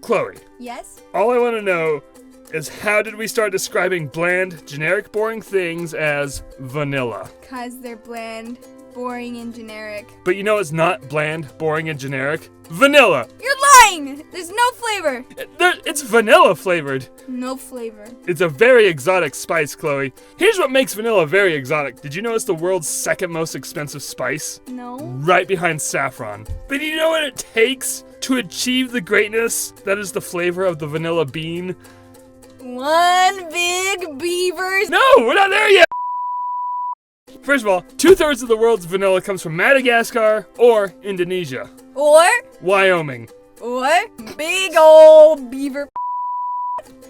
Chloe. Yes? All I want to know is how did we start describing bland, generic, boring things as vanilla? Because they're bland, boring, and generic. But you know it's not bland, boring, and generic? Vanilla! You're lying! There's no flavor! It's vanilla flavored. No flavor. It's a very exotic spice, Chloe. Here's what makes vanilla very exotic. Did you know it's the world's second most expensive spice? No. Right behind saffron. But do you know what it takes to achieve the greatness that is the flavor of the vanilla bean? One big beaver. No, we're not there yet! First of all, 2/3 of the world's vanilla comes from Madagascar or Indonesia. Or Wyoming. big old beaver.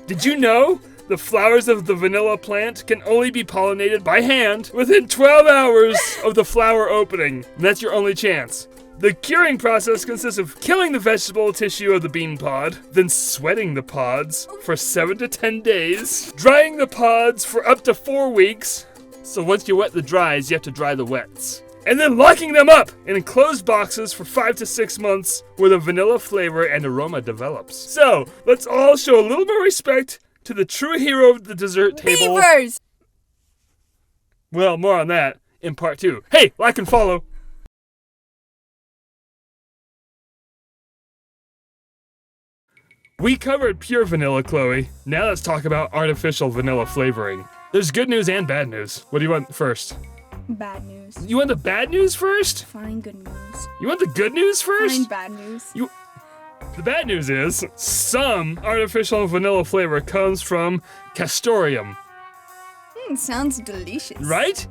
Did you know the flowers of the vanilla plant can only be pollinated by hand within 12 hours of the flower opening? And that's your only chance. The curing process consists of killing the vegetable tissue of the bean pod, then sweating the pods for 7 to 10 days, drying the pods for up to 4 weeks. So once you wet the dries, you have to dry the wets. And then locking them up in enclosed boxes for 5 to 6 months where the vanilla flavor and aroma develops. So, let's all show a little more respect to the true hero of the dessert table. Beavers! Well, more on that in part 2. Hey, like and follow. We covered pure vanilla, Chloe. Now let's talk about artificial vanilla flavoring. There's good news and bad news. What do you want first? Bad news. You want the bad news first? Fine good news. You want the good news first? Fine bad news. The bad news is, some artificial vanilla flavor comes from castoreum. Sounds delicious. Right?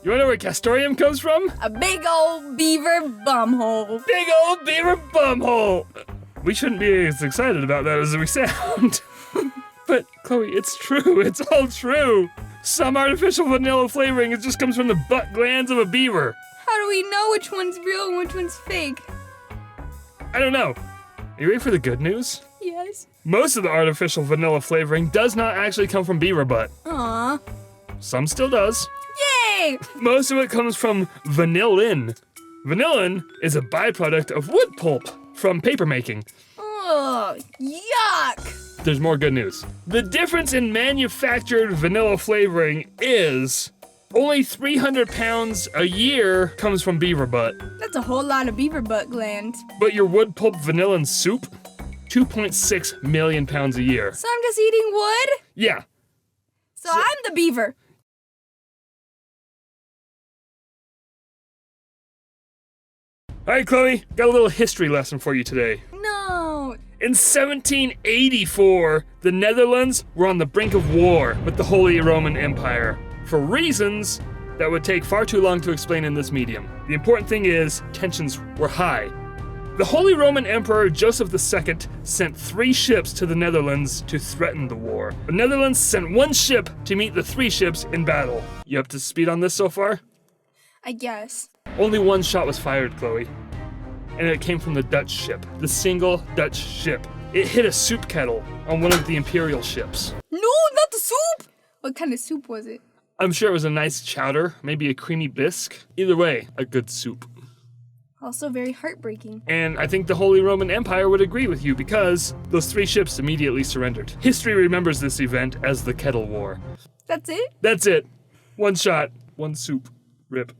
You wanna know where castoreum comes from? A big old beaver bumhole. Big old beaver bumhole! We shouldn't be as excited about that as we sound. But, Chloe, it's true. It's all true. Some artificial vanilla flavoring, it just comes from the butt glands of a beaver. How do we know which one's real and which one's fake? I don't know. Are you ready for the good news? Yes. Most of the artificial vanilla flavoring does not actually come from beaver butt. Aww. Some still does. Yay! Most of it comes from vanillin. Vanillin is a byproduct of wood pulp from paper making. Oh, yuck! There's more good news. The difference in manufactured vanilla flavoring is only 300 pounds a year comes from beaver butt. That's a whole lot of beaver butt gland. But your wood pulp vanillin soup, 2.6 million pounds a year. So I'm just eating wood? Yeah. So I'm the beaver. All right, Chloe, got a little history lesson for you today. No. In 1784, the Netherlands were on the brink of war with the Holy Roman Empire for reasons that would take far too long to explain in this medium. The important thing is, tensions were high. The Holy Roman Emperor Joseph II sent 3 ships to the Netherlands to threaten the war. The Netherlands sent 1 ship to meet the 3 ships in battle. You up to speed on this so far? I guess. Only 1 shot was fired, Chloe. And it came from the Dutch ship, the single Dutch ship. It hit a soup kettle on one of the Imperial ships. No, not the soup! What kind of soup was it? I'm sure it was a nice chowder, maybe a creamy bisque. Either way, a good soup. Also very heartbreaking. And I think the Holy Roman Empire would agree with you because those 3 ships immediately surrendered. History remembers this event as the Kettle War. That's it? That's it. 1 shot, 1 soup. Rip.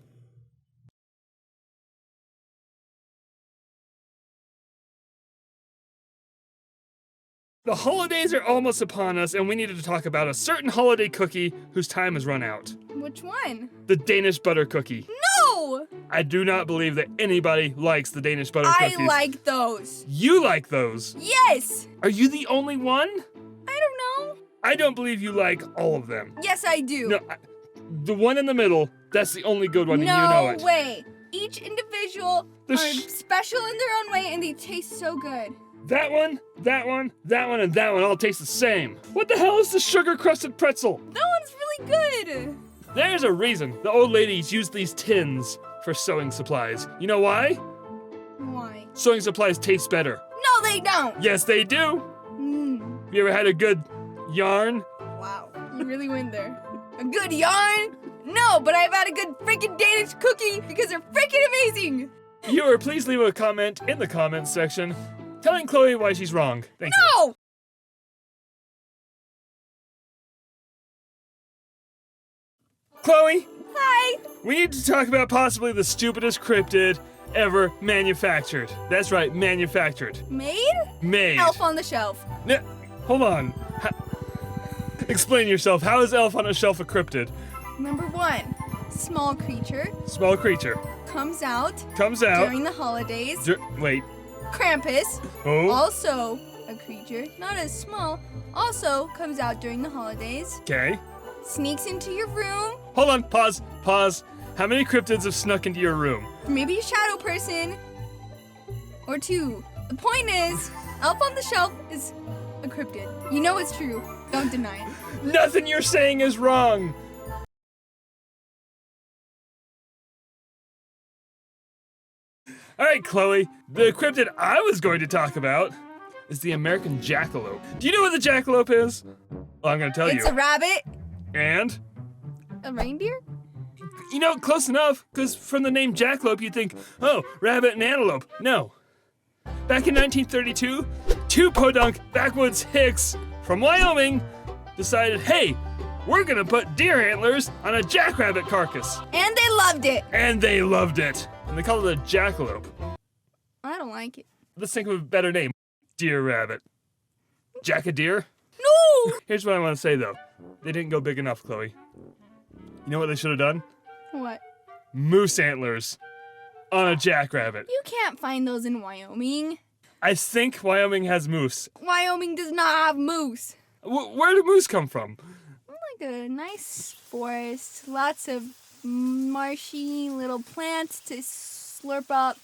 The holidays are almost upon us, and we needed to talk about a certain holiday cookie whose time has run out. Which one? The Danish butter cookie. No! I do not believe that anybody likes the Danish butter cookies. I like those. You like those? Yes! Are you the only one? I don't know. I don't believe you like all of them. Yes, I do. No, the one in the middle, that's the only good one, and you know it. No way. Each individual are special in their own way, and they taste so good. That one, that one, that one, and that one all taste the same. What the hell is the sugar-crusted pretzel? That one's really good. There's a reason the old ladies use these tins for sewing supplies. You know why? Why? Sewing supplies taste better. No, they don't. Yes, they do. Mm. You ever had a good yarn? Wow, you really went there. A good yarn? No, but I've had a good freaking Danish cookie because they're freaking amazing. Viewer, please leave a comment in the comments section. telling Chloe why she's wrong. Thank you. No! Chloe, Hi! we need to talk about possibly the stupidest cryptid ever manufactured. That's right, manufactured. Made? Made. Elf on the Shelf. Hold on. Explain yourself. How is Elf on a Shelf a cryptid? Number 1, small creature. Small creature. Comes out During the holidays. Wait. Krampus, Oh. also a creature, not as small, also comes out during the holidays. Okay. Sneaks into your room. Hold on. Pause. How many cryptids have snuck into your room? Maybe a shadow person. Or 2. The point is, Elf on the Shelf is a cryptid. You know it's true. Don't deny it. Nothing you're saying is wrong. All right, Chloe. The cryptid I was going to talk about is the American jackalope. Do you know what the jackalope is? Well, I'm going to tell It's you. a rabbit. And? A reindeer? You know, close enough, because from the name jackalope, you'd think, oh, rabbit and antelope. No. Back in 1932, 2 podunk backwoods hicks from Wyoming decided, hey, we're gonna put deer antlers on a jackrabbit carcass. And they loved it. And they loved it. And they called it a jackalope. I don't like it. Let's think of a better name. Deer rabbit. Jack-a-deer? No! Here's what I want to say, though. They didn't go big enough, Chloe. You know what they should have done? What? Moose antlers on a jackrabbit. You can't find those in Wyoming. I think Wyoming has moose. Wyoming does not have moose. Where do moose come from? Like a nice forest, lots of marshy little plants to slurp up.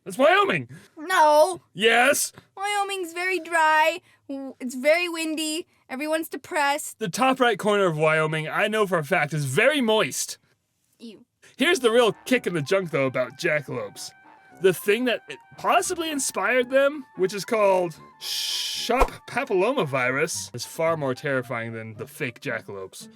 That's Wyoming. No, Yes. Wyoming's very dry. It's very windy. Everyone's depressed. The top right corner of Wyoming, I know for a fact, is very moist. Ew. Here's the real kick in the junk, though, about jackalopes. The thing that possibly inspired them, which is called shop papillomavirus, is far more terrifying than the fake jackalopes.